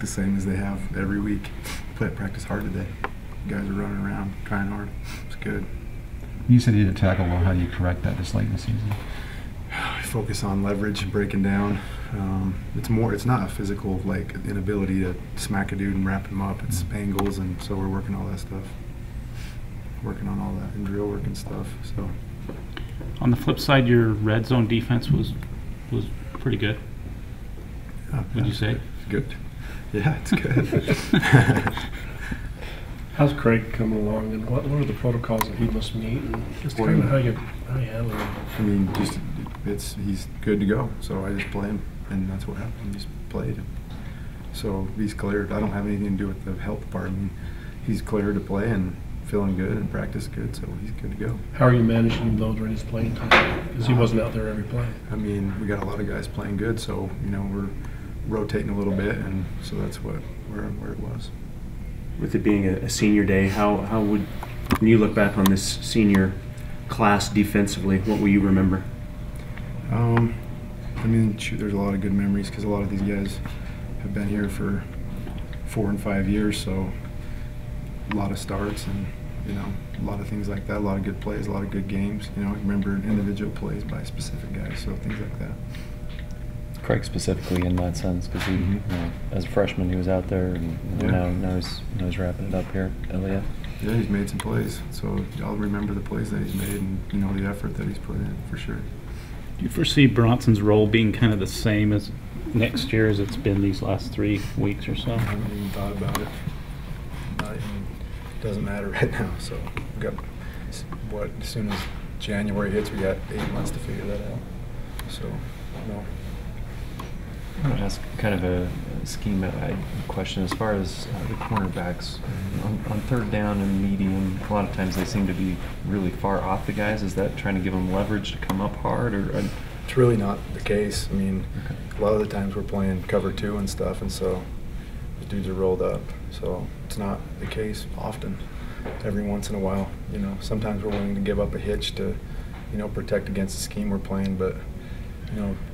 the same as they have every week. Practice hard today. Guys are running around, trying hard. It's good. You said you did a tackle. Well, how do you correct that this late in the season? Focus on leverage and breaking down. It's not a physical like inability to smack a dude and wrap him up. It's angles, and so we're working all that stuff. Working on all that and drill work and stuff. So. On the flip side, your red zone defense was pretty good. Would you say? Good. Yeah, it's good. How's Craig coming along, and what are the protocols that he must meet, and just kind of how you handle him? I mean, he's good to go. So I just play him, and that's what happened. He just played him. So he's cleared. I don't have anything to do with the health part. I mean, he's cleared to play and feeling good and practice good, so he's good to go. How are you managing him though during his playing time? Because he wasn't out there every play. I mean, we got a lot of guys playing good, so we're rotating a little bit, and so that's where it was. With it being a senior day, how would, when you look back on this senior class defensively, what will you remember? I mean, shoot, there's a lot of good memories because a lot of these guys have been here for 4 and 5 years, so a lot of starts and a lot of things like that, a lot of good plays, a lot of good games. I remember individual plays by specific guys, so things like that. Craig specifically in that sense, because he, as a freshman, he was out there, and now he's wrapping it up here at LEF. Yeah, he's made some plays, so I'll remember the plays that he's made and the effort that he's put in for sure. Do you foresee Bronson's role being kind of the same as next year as it's been these last 3 weeks or so? I haven't even thought about it. It doesn't matter right now. So we got as soon as January hits, we got 8 months to figure that out. So no. I'm going to ask kind of a scheme question as far as the cornerbacks. On third down and medium, a lot of times they seem to be really far off the guys. Is that trying to give them leverage to come up hard? It's really not the case. I mean, a lot of the times we're playing cover 2 and stuff, and so the dudes are rolled up. So it's not the case often. Every once in a while, sometimes we're willing to give up a hitch to, protect against the scheme we're playing, but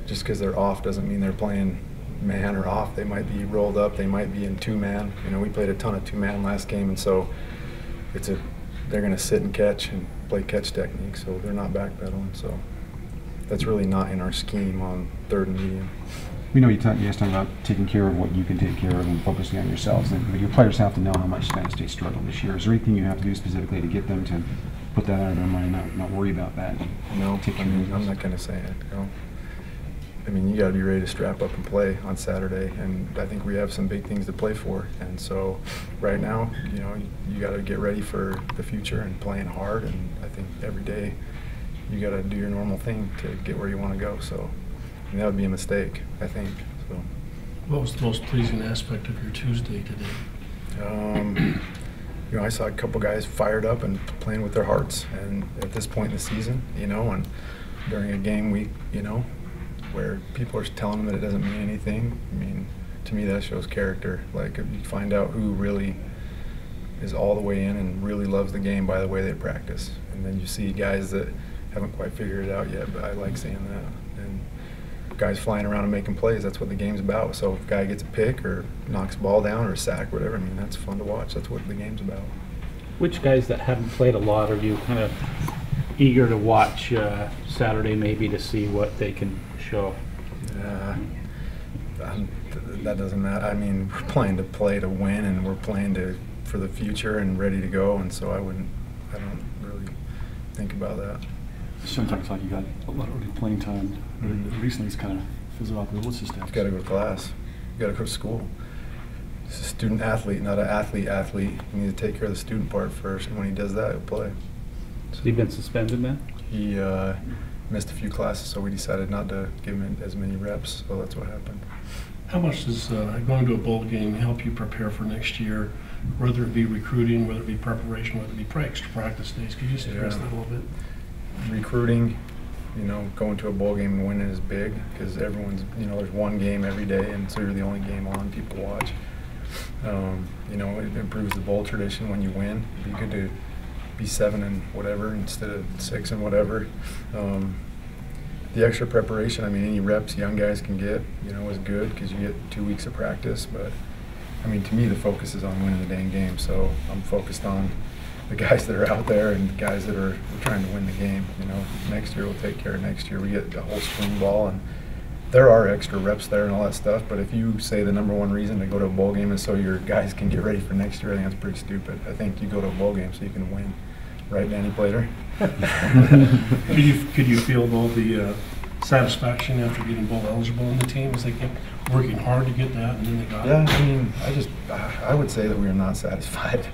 just because they're off doesn't mean they're playing man or off. They might be rolled up. They might be in 2-man. We played a ton of 2-man last game, and so they're going to sit and catch and play catch technique, so they're not backpedaling. So that's really not in our scheme on third and medium. We know you guys talking about taking care of what you can take care of and focusing on yourselves. And your players have to know how much Savannah State struggled this year. Is there anything you have to do specifically to get them to put that out of their mind, not worry about that? No, I'm not going to say it. I mean, you got to be ready to strap up and play on Saturday, and I think we have some big things to play for. And so, right now, you got to get ready for the future and playing hard. And I think every day, you got to do your normal thing to get where you want to go. So, that would be a mistake, I think. So, what was the most pleasing aspect of your Tuesday today? I saw a couple guys fired up and playing with their hearts. And at this point in the season, and during a game week, where people are telling them that it doesn't mean anything. I mean, to me that shows character. Like, if you find out who really is all the way in and really loves the game by the way they practice. And then you see guys that haven't quite figured it out yet, but I like seeing that. And guys flying around and making plays, that's what the game's about. So if a guy gets a pick or knocks a ball down or a sack, whatever, I mean, that's fun to watch. That's what the game's about. Which guys that haven't played a lot are you kind of eager to watch Saturday maybe to see what they can show? That doesn't matter. I mean, we're playing to play to win, and we're playing for the future and ready to go, and so I don't really think about that. Sometimes like you got a lot of early playing time. Recently it's kind of fizzled out. What's the status? You got to go to class. You got to go to school. It's a student athlete, not an athlete. You need to take care of the student part first, and when he does that, he'll play. So he's been suspended then? He missed a few classes, so we decided not to give him as many reps, so that's what happened. How much does going to a bowl game help you prepare for next year, whether it be recruiting, whether it be preparation, whether it be extra practice days? Could you just address that a little bit? Recruiting, going to a bowl game and winning is big because everyone's, there's one game every day, and so you're the only game on, people watch. It improves the bowl tradition when you win. It'd be good to be 7 and whatever instead of 6 and whatever. The extra preparation, I mean, any reps young guys can get, is good because you get 2 weeks of practice, but I mean, to me, the focus is on winning the dang game. So I'm focused on the guys that are out there and the guys that are trying to win the game. You know, next year we'll take care of next year. We get the whole spring ball, and there are extra reps there and all that stuff. But if you say the number one reason to go to a bowl game is so your guys can get ready for next year, I think that's pretty stupid. I think you go to a bowl game so you can win. Right, Danny Plater? Could you feel, though, the satisfaction after getting bowl eligible in the team? Is they kept working hard to get that, and then they got Yeah, it? I mean, I would say that we are not satisfied.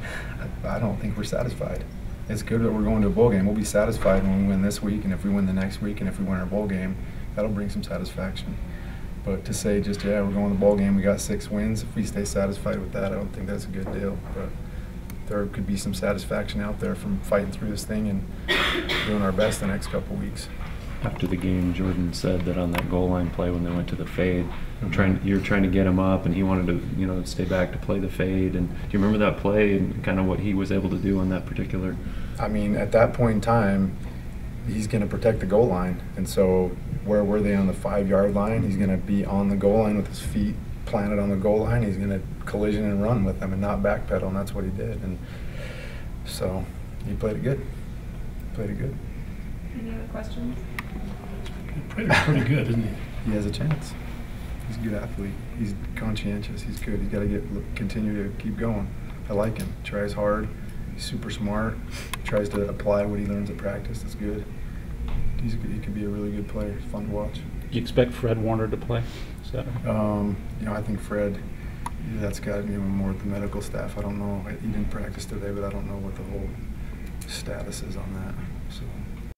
I don't think we're satisfied. It's good that we're going to a bowl game. We'll be satisfied when we win this week, and if we win the next week, and if we win our bowl game, that'll bring some satisfaction. But to say just, yeah, we're going to the bowl game, we got 6 wins, if we stay satisfied with that, I don't think that's a good deal. But there could be some satisfaction out there from fighting through this thing and doing our best the next couple weeks. After the game, Jordan said that on that goal line play when they went to the fade, you're trying to get him up, and he wanted to, stay back to play the fade. And do you remember that play and kind of what he was able to do on that particular? I mean, at that point in time, he's going to protect the goal line, and so where were they on the 5-yard line? He's going to be on the goal line with his feet planted on the goal line. He's going to collision and run with them and not backpedal, and that's what he did. And so he played it good. Played it good. Any other questions? Pretty good, isn't he? He has a chance. He's a good athlete. He's conscientious. He's good. He's got to continue to keep going. I like him. He tries hard. He's super smart. He tries to apply what he learns at practice. That's good. He could be a really good player. He's fun to watch. Do you expect Fred Warner to play Saturday? I think Fred, that's got more with the medical staff. I don't know. He didn't practice today, but I don't know what the whole status is on that.